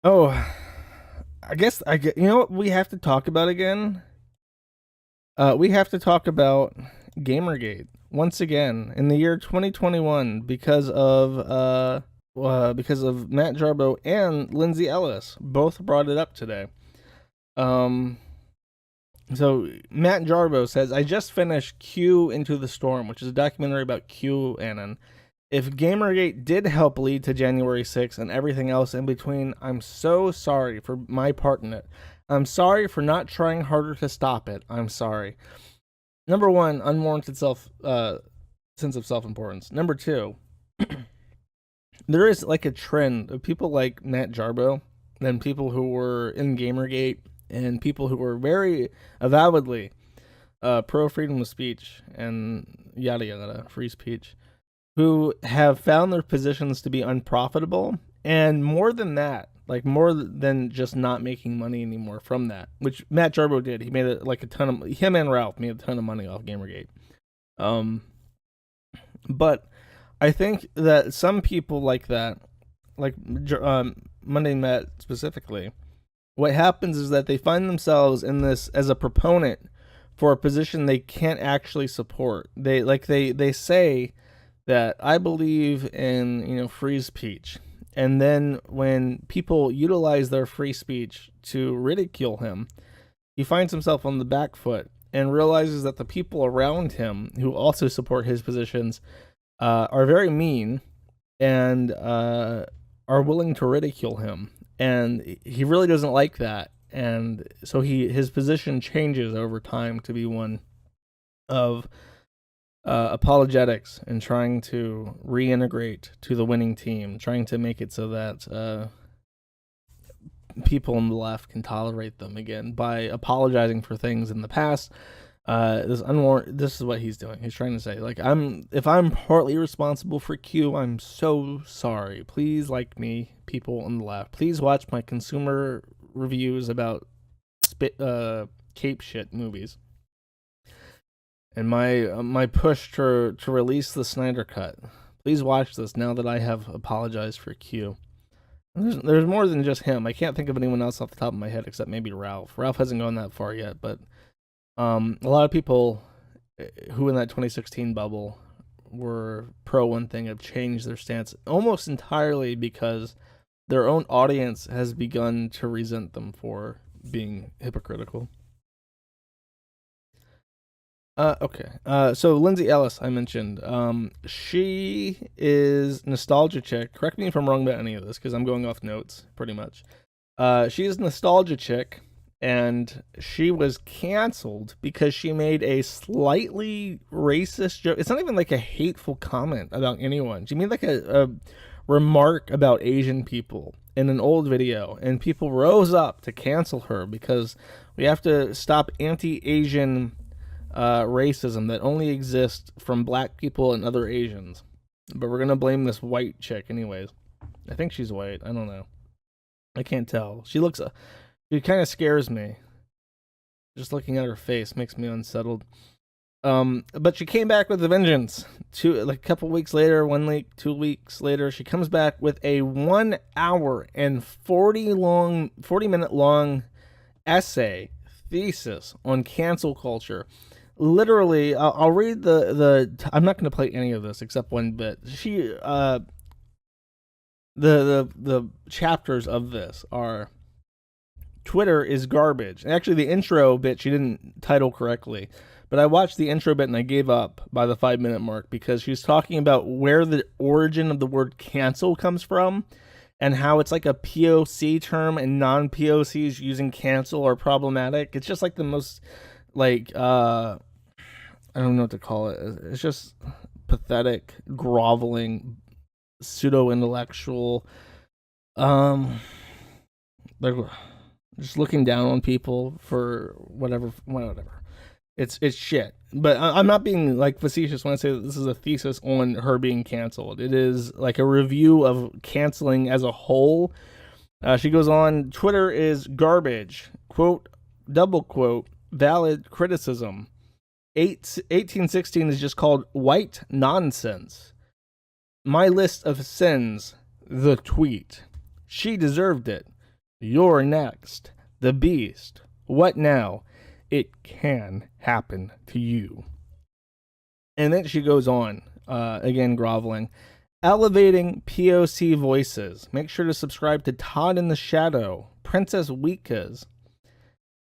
Oh, you know what we have to talk about again? We have to talk about Gamergate once again in the year 2021 because of Matt Jarbo and Lindsay Ellis both brought it up today. Um so Matt Jarbo says, I just finished Q Into the Storm, which is a documentary about QAnon. If Gamergate did help lead to January 6th and everything else in between, I'm so sorry for my part in it. I'm sorry for not trying harder to stop it. I'm sorry. Number one, unwarranted sense of self importance. Number two, there is like a trend of people like Matt Jarbo and people who were in Gamergate and people who were very avowedly pro freedom of speech and yada yada, free speech, who have found their positions to be unprofitable, and more than that, like more than just not making money anymore from that, which Matt Jarbo did. He made it like a ton of him and Ralph made a ton of money off Gamergate. Um, but I think that some people like that, like Monday Matt specifically, what happens is that they find themselves in this as a proponent for a position they can't actually support. They say that I believe in free speech, and then when people utilize their free speech to ridicule him, he finds himself on the back foot and realizes that the people around him who also support his positions are very mean and are willing to ridicule him, and he really doesn't like that. And so his position changes over time to be one of apologetics and trying to reintegrate to the winning team, trying to make it so that people on the left can tolerate them again by apologizing for things in the past. This is what he's doing. He's trying to say, like, if I'm partly responsible for Q, I'm so sorry. Please like me, people on the left. Please watch my consumer reviews about cape shit movies and my push to release the Snyder Cut. Please watch this now that I have apologized for Q. There's more than just him. I can't think of anyone else off the top of my head except maybe Ralph. Ralph hasn't gone that far yet, but a lot of people who in that 2016 bubble were pro one thing have changed their stance almost entirely because their own audience has begun to resent them for being hypocritical. Okay. So Lindsay Ellis, I mentioned. She is nostalgia chick. Correct me if I'm wrong about any of this, because I'm going off notes pretty much. She is nostalgia chick, and she was canceled because she made a slightly racist joke. It's not even like a hateful comment about anyone. She made like a remark about Asian people in an old video, and people rose up to cancel her because we have to stop anti-Asian racism that only exists from black people and other Asians. But we're gonna blame this white chick anyways. I think she's white. I don't know. I can't tell. She kind of scares me. Just looking at her face makes me unsettled. But she came back with a vengeance. A couple weeks later, 1 week, 2 weeks later, she comes back with a 1 hour and 40-minute long essay thesis on cancel culture. Literally, I'll read I'm not going to play any of this except one bit. The chapters of this are: Twitter is garbage. And actually, the intro bit she didn't title correctly, but I watched the intro bit and I gave up by the 5 minute mark because she's talking about where the origin of the word cancel comes from and how it's like a POC term and non-POCs using cancel are problematic. It's just like the most like I don't know what to call it. It's just pathetic, groveling, pseudo intellectual, like just looking down on people for whatever. It's shit. But I'm not being like facetious when I say that this is a thesis on her being canceled. It is like a review of canceling as a whole. She goes on, Twitter is garbage. Quote, double quote, valid criticism. 1816 is just called white nonsense. My list of sins, the tweet. She deserved it. You're next. The Beast. What now? It can happen to you. And then she goes on, again groveling. Elevating POC voices. Make sure to subscribe to Todd in the Shadow, Princess Weeka's,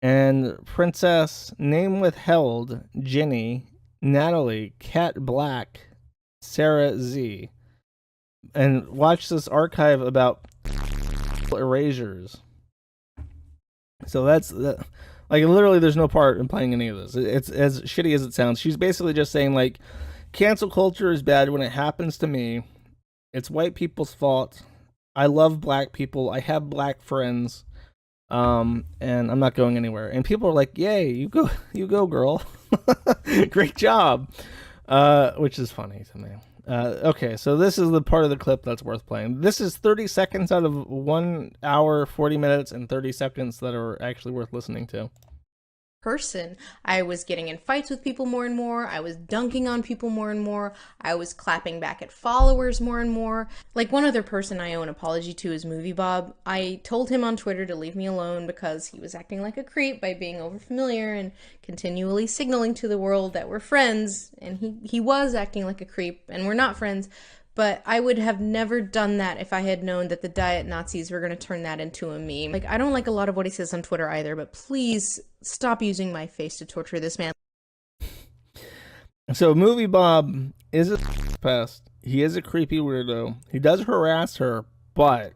and Princess Name Withheld, Ginny, Natalie, Cat Black, Sarah Z. And watch this archive about erasures. So that's like literally there's no part in playing any of this. It's as shitty as it sounds. She's basically just saying like cancel culture is bad when it happens to me. It's white people's fault. I love black people. I have black friends. And I'm not going anywhere. And people are like, "Yay, you go, girl. Great job." Which is funny to me. Okay, so this is the part of the clip that's worth playing. This is 30 seconds out of 1 hour, 40 minutes, and 30 seconds that are actually worth listening to. Person. I was getting in fights with people more and more. I was dunking on people more and more. I was clapping back at followers more and more. Like one other person I owe an apology to is Moviebob. I told him on Twitter to leave me alone because he was acting like a creep by being overfamiliar and continually signaling to the world that we're friends. And he was acting like a creep and we're not friends. But I would have never done that if I had known that the Diet Nazis were going to turn that into a meme. Like, I don't like a lot of what he says on Twitter either, but please stop using my face to torture this man. So, Moviebob is a pest. He is a creepy weirdo. He does harass her, but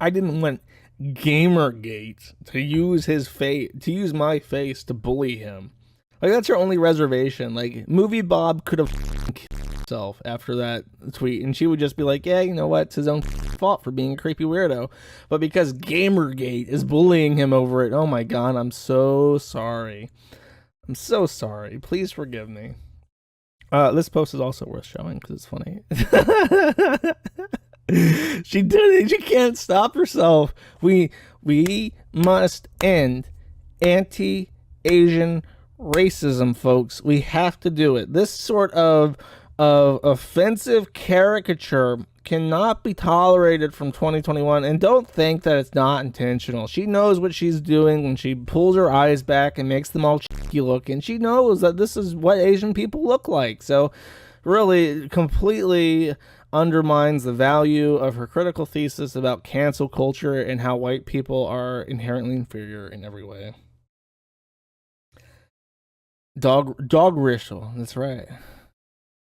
I didn't want Gamergate to use my face to bully him. Like, that's her only reservation. Like, Moviebob could have himself after that tweet, and she would just be like, yeah, you know what, it's his own fault for being a creepy weirdo. But because Gamergate is bullying him over it, oh my god, I'm so sorry. I'm so sorry. Please forgive me. This post is also worth showing because it's funny. She did it. She can't stop herself. We must end anti-Asian racism, folks. We have to do it. This sort of offensive caricature cannot be tolerated from 2021, and don't think that it's not intentional. She knows what she's doing when she pulls her eyes back and makes them all cheeky look, and she knows that this is what Asian people look like. So really completely undermines the value of her critical thesis about cancel culture and how white people are inherently inferior in every way. Dog ritual, that's right.